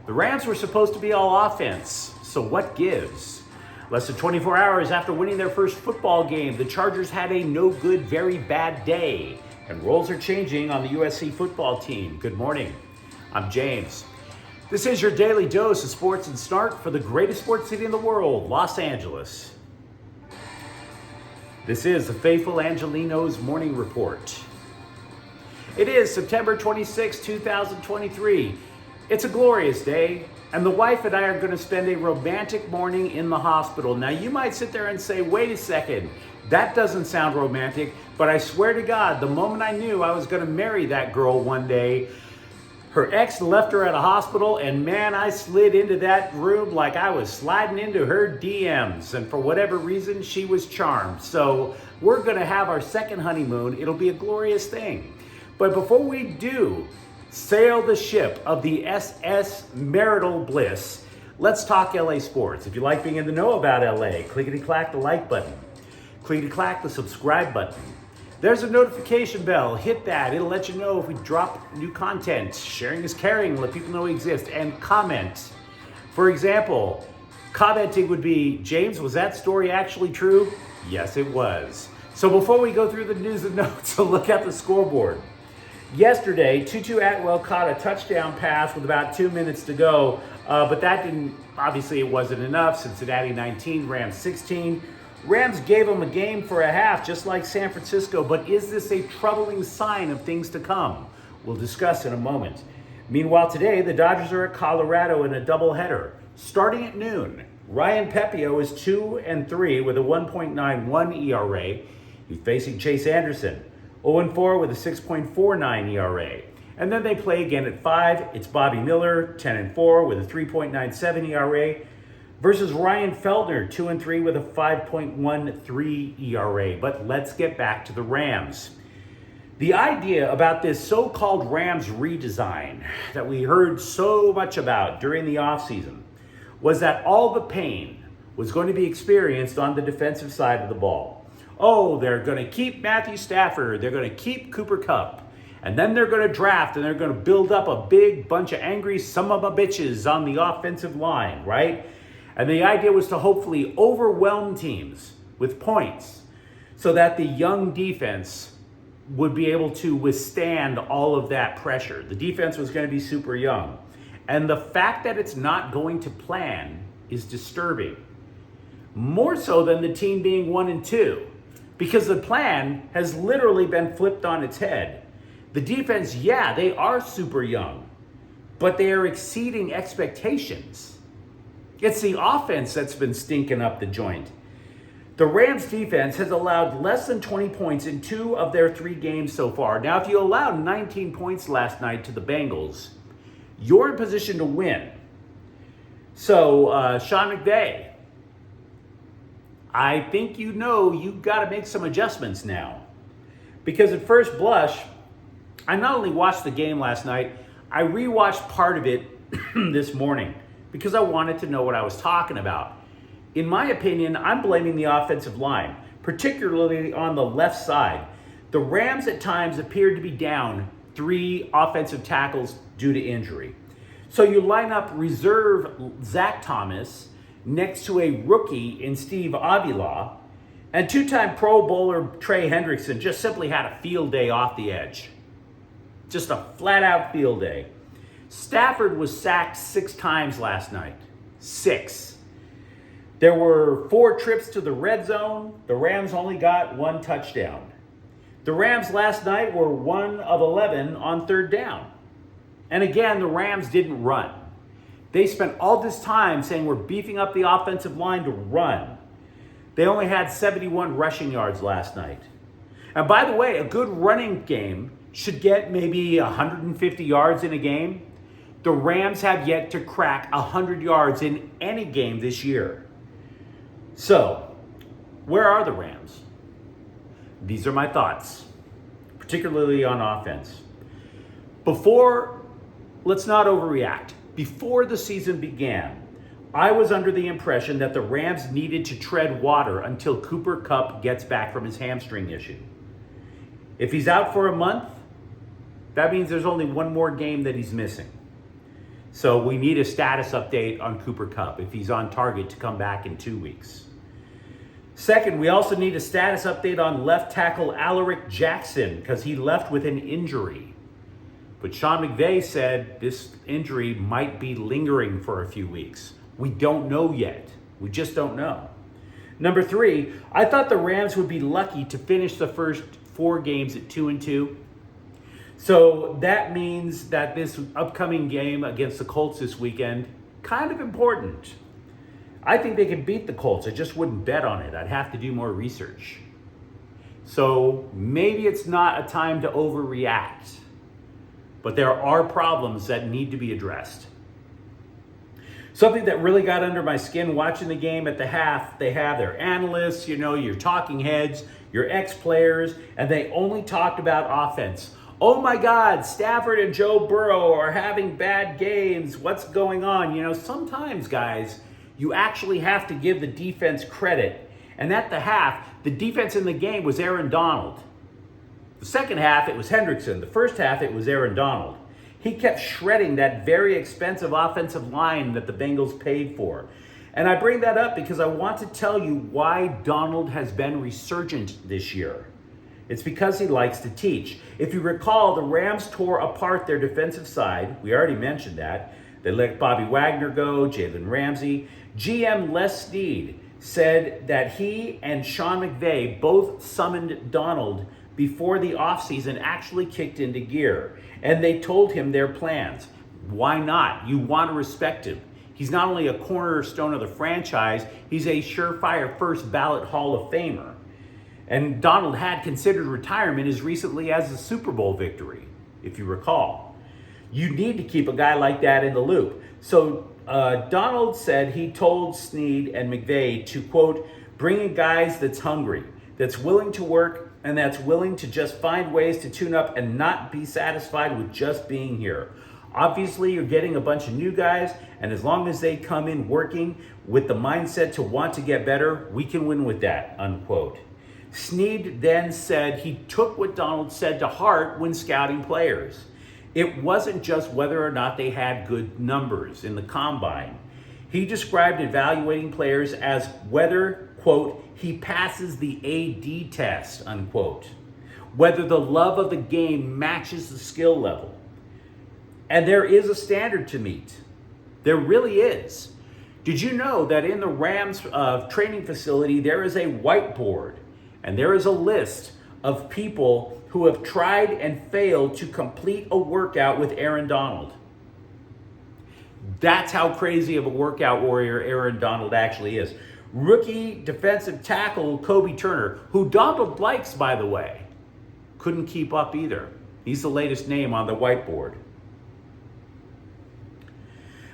The Rams were supposed to be all offense, so what gives? Less than 24 hours after winning their first football game, the Chargers had a no good, very bad day, and roles are changing on the USC football team. Good morning. I'm James. This is your daily dose of sports and snark for the greatest sports city in the world, Los Angeles. This is the faithful Angelenos Morning Report. It is September 26, 2023. It's a glorious day, and the wife and I are going to spend a romantic morning in the hospital. Now, you might sit there and say, wait a second, that doesn't sound romantic, but I swear to God, the moment I knew I was going to marry that girl one day, her ex left her at a hospital, and man, I slid into that room like I was sliding into her DMs. And for whatever reason, she was charmed. So we're going to have our second honeymoon. It'll be a glorious thing. But before we do sail the ship of the SS Marital Bliss, let's talk LA sports. If you like being in the know about LA, clickety-clack the like button. Clickety-clack the subscribe button. There's a notification bell. Hit that. It'll let you know if we drop new content. Sharing is caring. Let people know we exist. And comment. For example, commenting would be, James, was that story actually true? Yes, it was. So before we go through the news and notes, a look at the scoreboard. Yesterday, Tutu Atwell caught a touchdown pass with about 2 minutes to go, but that didn't, obviously it wasn't enough. Cincinnati 19, Rams 16. Rams gave them a game for a half, just like San Francisco, but is this a troubling sign of things to come? We'll discuss in a moment. Meanwhile, today, the Dodgers are at Colorado in a doubleheader. Starting at noon, Ryan Pepio is 2-3 with a 1.91 ERA. He's facing Chase Anderson, 0-4 with a 6.49 ERA. And then they play again at 5. It's Bobby Miller, 10-4 with a 3.97 ERA. Versus Ryan Feltner, 2-3 with a 5.13 ERA. But let's get back to the Rams. The idea about this so-called Rams redesign that we heard so much about during the offseason was that all the pain was going to be experienced on the defensive side of the ball. Oh, they're going to keep Matthew Stafford. They're going to keep Cooper Kupp. And then they're going to draft and they're going to build up a big bunch of angry son-of-a-bitches on the offensive line, right? And the idea was to hopefully overwhelm teams with points so that the young defense would be able to withstand all of that pressure. The defense was going to be super young. And the fact that it's not going to plan is disturbing. More so than the team being 1-2. Because the plan has literally been flipped on its head. The defense, yeah, they are super young, but they are exceeding expectations. It's the offense that's been stinking up the joint. The Rams defense has allowed less than 20 points in 2 of their 3 games so far. Now, if you allowed 19 points last night to the Bengals, you're in position to win. So, Sean McVay, I think you know you've got to make some adjustments now. Because at first blush, I not only watched the game last night, I rewatched part of it this morning because I wanted to know what I was talking about. In my opinion, I'm blaming the offensive line, particularly on the left side. The Rams at times appeared to be down 3 offensive tackles due to injury. So you line up reserve Zach Thomas next to a rookie in Steve Avila, and 2-time Pro Bowler Trey Hendrickson just simply had a field day off the edge. Just a flat-out field day. Stafford was sacked 6 times last night. 6. There were 4 trips to the red zone. The Rams only got 1 touchdown. The Rams last night were 1 of 11 on 3rd down. And again, the Rams didn't run. They spent all this time saying we're beefing up the offensive line to run. They only had 71 rushing yards last night. And by the way, a good running game should get maybe 150 yards in a game. The Rams have yet to crack 100 yards in any game this year. So, where are the Rams? These are my thoughts, particularly on offense. Let's not overreact. Before the season began, I was under the impression that the Rams needed to tread water until Cooper Kupp gets back from his hamstring issue. If he's out for a month, that means there's only one more game that he's missing. So we need a status update on Cooper Kupp if he's on target to come back in 2 weeks. Second, we also need a status update on left tackle Alaric Jackson because he left with an injury. But Sean McVay said this injury might be lingering for a few weeks. We don't know yet. We just don't know. Number three, I thought the Rams would be lucky to finish the first 4 games at 2-2. So that means that this upcoming game against the Colts this weekend, kind of important. I think they can beat the Colts. I just wouldn't bet on it. I'd have to do more research. So maybe it's not a time to overreact, but there are problems that need to be addressed. Something that really got under my skin watching the game at the half, they have their analysts, your talking heads, your ex-players, and they only talked about offense. Oh my God, Stafford and Joe Burrow are having bad games. What's going on? Sometimes, guys, you actually have to give the defense credit. And at the half, the defense in the game was Aaron Donald. The second half, it was Hendrickson. The first half, it was Aaron Donald. He kept shredding that very expensive offensive line that the Bengals paid for. And I bring that up because I want to tell you why Donald has been resurgent this year. It's because he likes to teach. If you recall, the Rams tore apart their defensive side. We already mentioned that. They let Bobby Wagner go, Jalen Ramsey. GM Les Snead said that he and Sean McVay both summoned Donald before the offseason actually kicked into gear. And they told him their plans. Why not? You want to respect him. He's not only a cornerstone of the franchise, he's a surefire first ballot Hall of Famer. And Donald had considered retirement as recently as the Super Bowl victory, if you recall. You need to keep a guy like that in the loop. So Donald said he told Snead and McVay to, quote, bring in guys that's hungry, that's willing to work, and that's willing to just find ways to tune up and not be satisfied with just being here. Obviously, you're getting a bunch of new guys, and as long as they come in working with the mindset to want to get better, we can win with that, unquote. Snead then said he took what Donald said to heart when scouting players. It wasn't just whether or not they had good numbers in the combine. He described evaluating players as whether, quote, he passes the AD test, unquote. Whether the love of the game matches the skill level. And there is a standard to meet. There really is. Did you know that in the Rams training facility, there is a whiteboard and there is a list of people who have tried and failed to complete a workout with Aaron Donald? That's how crazy of a workout warrior Aaron Donald actually is. Rookie defensive tackle Kobe Turner, who Donald likes, by the way, couldn't keep up either. He's the latest name on the whiteboard.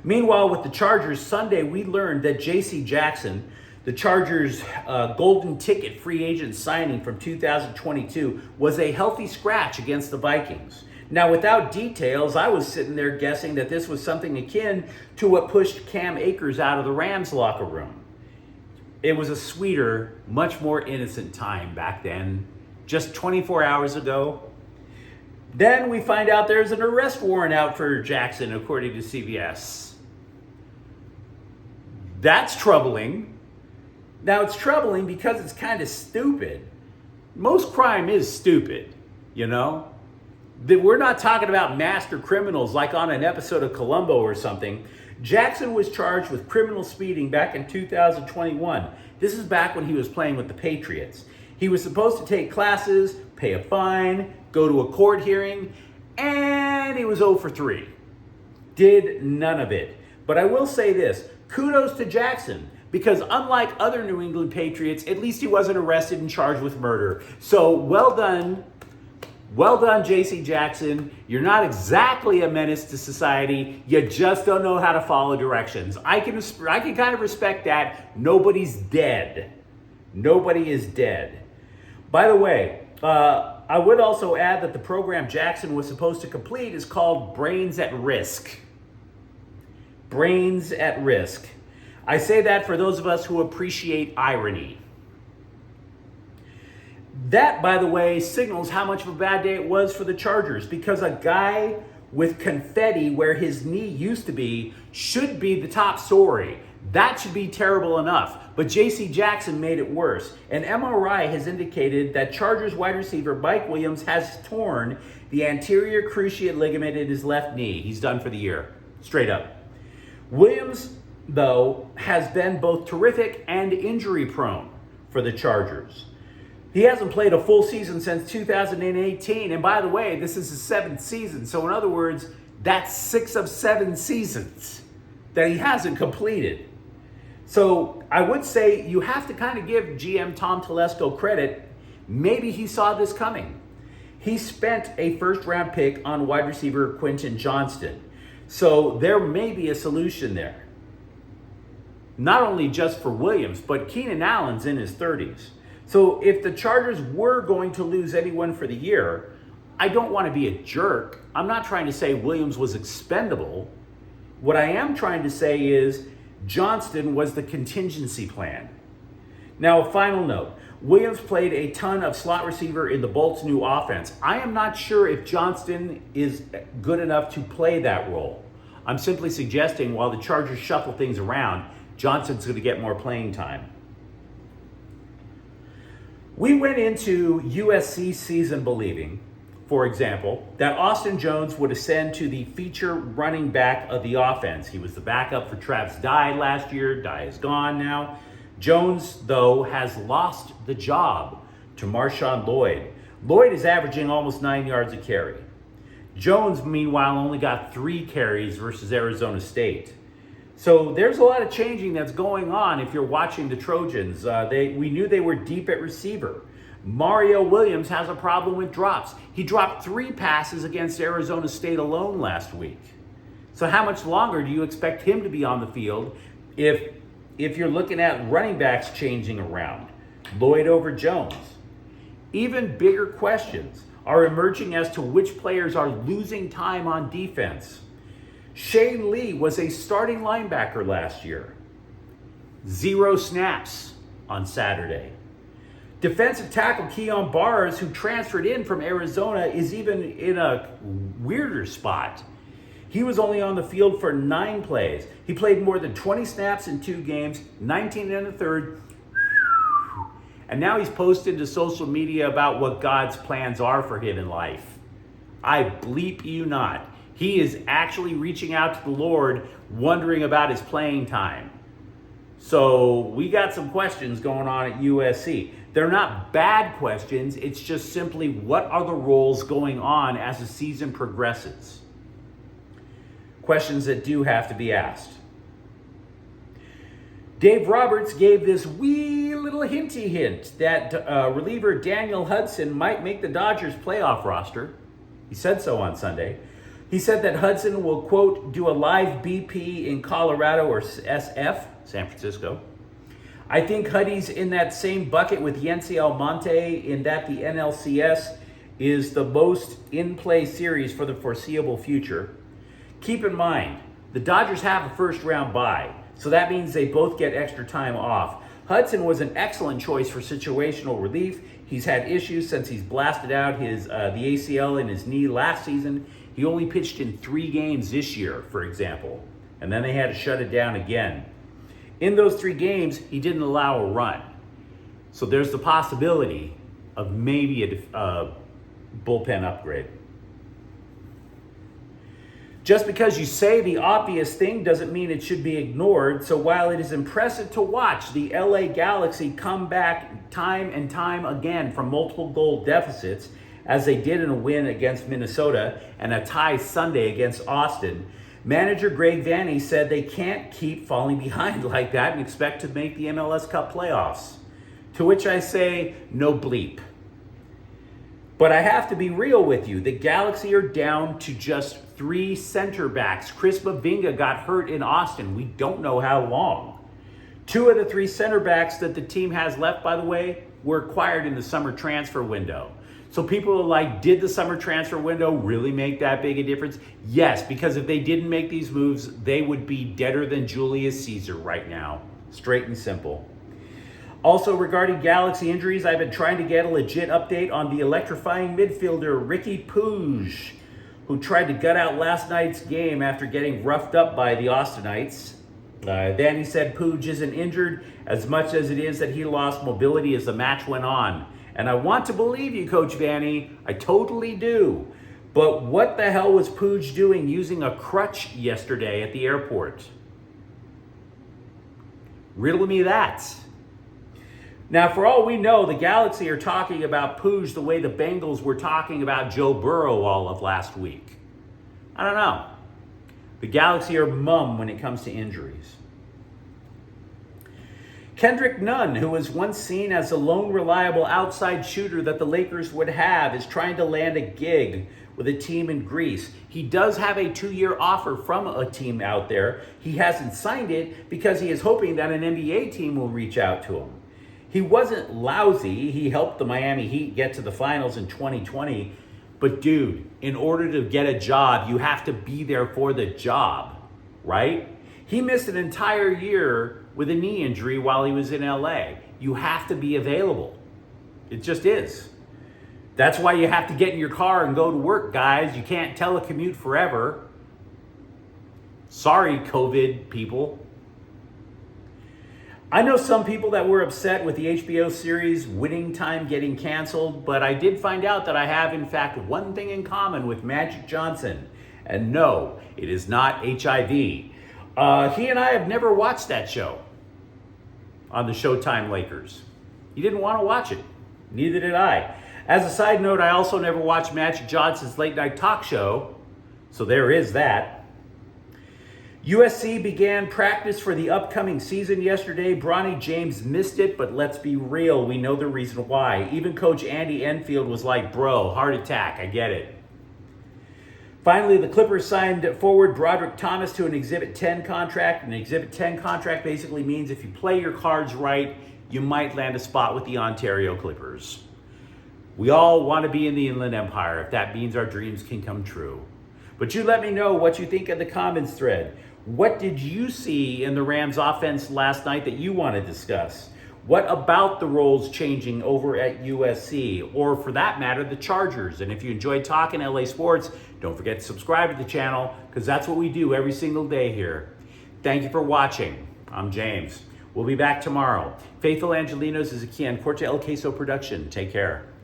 Meanwhile, with the Chargers, Sunday, we learned that J.C. Jackson, the Chargers' golden ticket free agent signing from 2022, was a healthy scratch against the Vikings. Now, without details, I was sitting there guessing that this was something akin to what pushed Cam Akers out of the Rams locker room. It was a sweeter, much more innocent time back then, just 24 hours ago. Then we find out there's an arrest warrant out for Jackson, according to CBS. That's troubling. Now, it's troubling because it's kind of stupid. Most crime is stupid, you know? We're not talking about master criminals like on an episode of Columbo or something. Jackson was charged with criminal speeding back in 2021. This is back when he was playing with the Patriots. He was supposed to take classes, pay a fine, go to a court hearing, and he was 0 for 3. Did none of it. But I will say this, kudos to Jackson, because unlike other New England Patriots, at least he wasn't arrested and charged with murder. So well done. Well done, J.C. Jackson. You're not exactly a menace to society. You just don't know how to follow directions. I can kind of respect that. Nobody's dead. Nobody is dead. By the way, I would also add that the program Jackson was supposed to complete is called Brains at Risk. Brains at Risk. I say that for those of us who appreciate irony. That, by the way, signals how much of a bad day it was for the Chargers, because a guy with confetti where his knee used to be should be the top story. That should be terrible enough. But J.C. Jackson made it worse. An MRI has indicated that Chargers wide receiver Mike Williams has torn the anterior cruciate ligament in his left knee. He's done for the year. Straight up. Williams, though, has been both terrific and injury prone for the Chargers. He hasn't played a full season since 2018. And by the way, this is his 7th season. So in other words, that's 6 of 7 seasons that he hasn't completed. So I would say you have to kind of give GM Tom Telesco credit. Maybe he saw this coming. He spent a first-round pick on wide receiver Quentin Johnston. So there may be a solution there. Not only just for Williams, but Keenan Allen's in his 30s. So if the Chargers were going to lose anyone for the year, I don't want to be a jerk. I'm not trying to say Williams was expendable. What I am trying to say is Johnston was the contingency plan. Now, a final note. Williams played a ton of slot receiver in the Bolts' new offense. I am not sure if Johnston is good enough to play that role. I'm simply suggesting while the Chargers shuffle things around, Johnston's going to get more playing time. We went into USC season believing, for example, that Austin Jones would ascend to the feature running back of the offense. He was the backup for Travis Dye last year. Dye is gone now. Jones, though, has lost the job to Marshawn Lloyd. Lloyd is averaging almost 9 yards a carry. Jones, meanwhile, only got 3 carries versus Arizona State. So there's a lot of changing that's going on if you're watching the Trojans. We knew they were deep at receiver. Mario Williams has a problem with drops. He dropped 3 passes against Arizona State alone last week. So how much longer do you expect him to be on the field if you're looking at running backs changing around? Lloyd over Jones. Even bigger questions are emerging as to which players are losing time on defense. Shane Lee was a starting linebacker last year. 0 snaps on Saturday. Defensive tackle Keon Barrs, who transferred in from Arizona, is even in a weirder spot. He was only on the field for 9 plays. He played more than 20 snaps in 2 games, 19 in the third. And now he's posted to social media about what God's plans are for him in life. I bleep you not. He is actually reaching out to the Lord, wondering about his playing time. So we got some questions going on at USC. They're not bad questions. It's just simply what are the roles going on as the season progresses? Questions that do have to be asked. Dave Roberts gave this wee little hinty hint that reliever Daniel Hudson might make the Dodgers playoff roster. He said so on Sunday. He said that Hudson will, quote, do a live BP in Colorado or SF, San Francisco. I think Huddy's in that same bucket with Yency Almonte in that the NLCS is the most in-play series for the foreseeable future. Keep in mind, the Dodgers have a first-round bye, so that means they both get extra time off. Hudson was an excellent choice for situational relief. He's had issues since he's blasted out the ACL in his knee last season. He only pitched in 3 games this year, for example, and then they had to shut it down again. In those 3 games, he didn't allow a run. So there's the possibility of maybe a bullpen upgrade. Just because you say the obvious thing doesn't mean it should be ignored. So while it is impressive to watch the LA Galaxy come back time and time again from multiple goal deficits, as they did in a win against Minnesota and a tie Sunday against Austin, manager Greg Vanney said they can't keep falling behind like that and expect to make the MLS Cup playoffs. To which I say, no bleep. But I have to be real with you. The Galaxy are down to just 3 center backs. Chris Mavinga got hurt in Austin. We don't know how long. 2 of the 3 center backs that the team has left, by the way, were acquired in the summer transfer window. So people are like, did the summer transfer window really make that big a difference? Yes, because if they didn't make these moves, they would be deader than Julius Caesar right now. Straight and simple. Also, regarding Galaxy injuries, I've been trying to get a legit update on the electrifying midfielder Ricky Puig. who tried to gut out last night's game after getting roughed up by the Austinites. Then he said Pooj isn't injured as much as it is that he lost mobility as the match went on. And I want to believe you, Coach Vanny. I totally do. But what the hell was Pooj doing using a crutch yesterday at the airport? Riddle me that. Now, for all we know, the Galaxy are talking about Pooj the way the Bengals were talking about Joe Burrow all of last week. I don't know. The Galaxy are mum when it comes to injuries. Kendrick Nunn, who was once seen as the lone reliable outside shooter that the Lakers would have, is trying to land a gig with a team in Greece. He does have a 2-year offer from a team out there. He hasn't signed it because he is hoping that an NBA team will reach out to him. He wasn't lousy. He helped the Miami Heat get to the finals in 2020. But dude, in order to get a job, you have to be there for the job, right? He missed an entire year with a knee injury while he was in LA. You have to be available. It just is. That's why you have to get in your car and go to work, guys. You can't telecommute forever. Sorry, COVID people. I know some people that were upset with the HBO series Winning Time getting canceled, but I did find out that I have, in fact, one thing in common with Magic Johnson. And no, it is not HIV. He and I have never watched that show on the Showtime Lakers. He didn't want to watch it. Neither did I. As a side note, I also never watched Magic Johnson's late night talk show. So there is that. USC began practice for the upcoming season yesterday. Bronny James missed it, but let's be real. We know the reason why. Even Coach Andy Enfield was like, bro, heart attack. I get it. Finally, the Clippers signed forward Broderick Thomas to an Exhibit 10 contract. An Exhibit 10 contract basically means if you play your cards right, you might land a spot with the Ontario Clippers. We all want to be in the Inland Empire if that means our dreams can come true. But you let me know what you think in the comments thread. What did you see in the Rams offense last night that you want to discuss? What about the roles changing over at USC, or for that matter, the Chargers? And if you enjoyed talking LA sports, don't forget to subscribe to the channel, because that's what we do every single day here. Thank you for watching. I'm James. We'll be back tomorrow. Faithful Angelenos is a Kian Corte El Queso production. Take care.